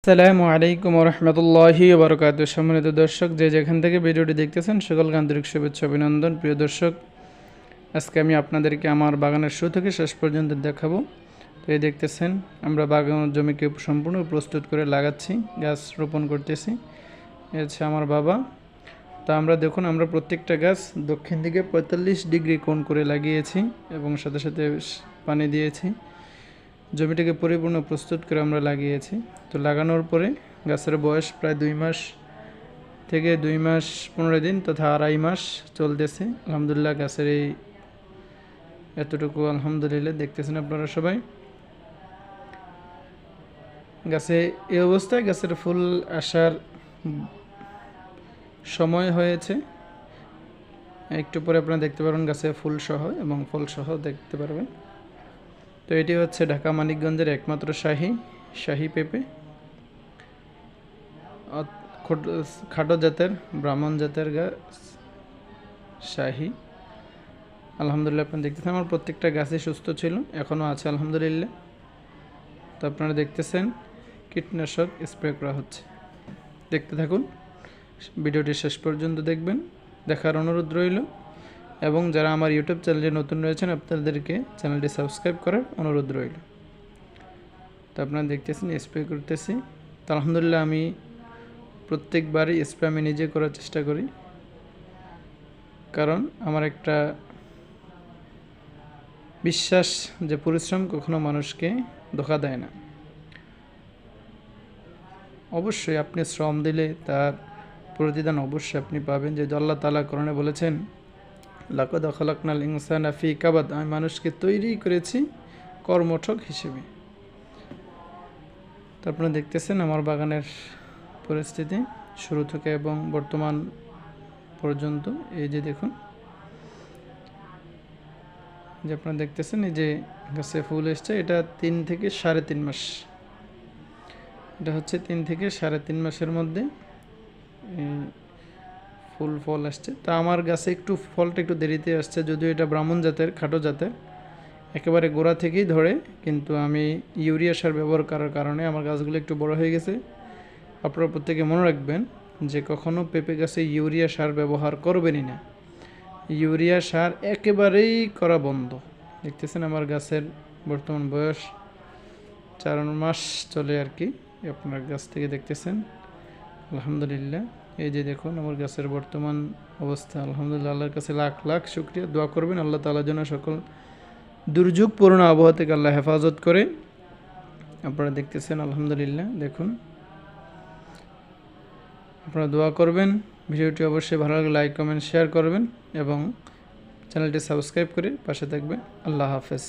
আসসালামু আলাইকুম রহমতুল্লাহি বারকাতুহু। সম্মানিত দর্শক, যে যেখান থেকে ভিডিওটি দেখতেছেন সকলকে আন্তরিক শুভেচ্ছা অভিনন্দন। প্রিয় দর্শক, আজকে আমি আপনাদেরকে আমার বাগানের শুরু থেকে শেষ পর্যন্ত দেখাবো। তো এই দেখতেছেন আমরা বাগানের জমিকে সম্পূর্ণ প্রস্তুত করে লাগাচ্ছি, গাছ রোপণ করতেছি। এ হচ্ছে আমার বাবা। তো আমরা দেখুন, আমরা প্রত্যেকটা গাছ দক্ষিণ দিকে 45 ডিগ্রি কোণ করে লাগিয়েছি এবং সাথে সাথে পানি দিয়েছি। জমিটাকে পরিপূর্ণ প্রস্তুত করে আমরা লাগিয়েছি। তো লাগানোর পরে গাছের বয়স প্রায় 2 মাস থেকে 2 মাস 15 দিন তথা 2.5 মাস চলতেছে। আলহামদুলিল্লাহ, গাছের এই এতটুকু আলহামদুলিল্লাহ দেখতেছেন আপনারা সবাই। গাছে এই অবস্থায় গাছের ফুল আসার সময় হয়েছে। একটু পরে আপনারা দেখতে পারবেন গাছে ফুল সহ এবং ফল সহ দেখতে পারবেন। তো এটি হচ্ছে ঢাকা মানিকগঞ্জের একমাত্র শাহী পেঁপে, খাটো জাতের ব্রাহ্মণ জাতের গাছ শাহী। আলহামদুলিল্লাহ, আপনি দেখতেছেন আমার প্রত্যেকটা গাছই সুস্থ ছিল, এখনও আছে আলহামদুলিল্লাহ। তো আপনারা দেখতেছেন কীটনাশক স্প্রে করা হচ্ছে। দেখতে থাকুন, ভিডিওটি শেষ পর্যন্ত দেখবেন, দেখার অনুরোধ রইল। এবং যারা আমার ইউটিউব চ্যানেলে নতুন রয়েছেন আপনাদেরকে চ্যানেলটি সাবস্ক্রাইব করার অনুরোধ রইল। তো আপনারা দেখতেছেন স্প্রে করতেছি। তো আলহামদুলিল্লাহ, আমি প্রত্যেকবারই স্প্রে আমি নিজে করার চেষ্টা করি, কারণ আমার একটা বিশ্বাস যে পরিশ্রম কখনো মানুষকে ধোঁকা দেয় না। অবশ্যই আপনি শ্রম দিলে তার প্রতিদান অবশ্যই আপনি পাবেন। যে আল্লাহ তাআলা কোরআনে বলেছেন, লাকাদ খালাকনাল ইনসানা ফি কাবাদ, আমি মানুষকে তৈরি করেছি কর্মঠক হিসেবে। তো আপনারা দেখতেছেন আমার বাগানের পরিস্থিতি শুরু থেকে এবং বর্তমান পর্যন্ত। এই যে দেখুন, যে আপনারা দেখতেছেন এই যে গাছে ফুল এসছে, এটা 3 থেকে 3.5 মাস, এটা হচ্ছে 3 থেকে 3.5 মাসের মধ্যে ফুল ফল আসছে। তা আমার গাছে একটু ফলটা একটু দেরিতে আসছে, যদিও এটা ব্রাহ্মণ জাতের খাটো জাতের, একেবারে গোড়া থেকেই ধরে, কিন্তু আমি ইউরিয়া সার ব্যবহার করার কারণে আমার গাছগুলো একটু বড় হয়ে গেছে। আপনারা প্রত্যেকে মনে রাখবেন যে কখনো পেঁপে গাছে ইউরিয়া সার ব্যবহার করবেনই না। ইউরিয়া সার একেবারেই করা বন্ধ। দেখতেছেন আমার গাছের বর্তমান বয়স 4 মাস চলে আর কি, আপনার গাছ থেকে দেখতেছেন আলহামদুলিল্লাহ। এই যে দেখুন আমার গাছের বর্তমান অবস্থা আলহামদুলিল্লাহ। আল্লাহর কাছে লাখ লাখ শুকরিয়া, দোয়া করবেন আল্লাহ তাআলার জন্য সকল দুর্যোগপূর্ণ আবহাওয়া থেকে আল্লাহ হেফাজত করে। আপনারা দেখতেছেন আলহামদুলিল্লাহ। দেখুন, আপনারা দোয়া করবেন, ভিডিওটি অবশ্যই ভালো লাগলে লাইক কমেন্ট শেয়ার করবেন এবং চ্যানেলটি সাবস্ক্রাইব করে পাশে থাকবেন। আল্লাহ হাফেজ।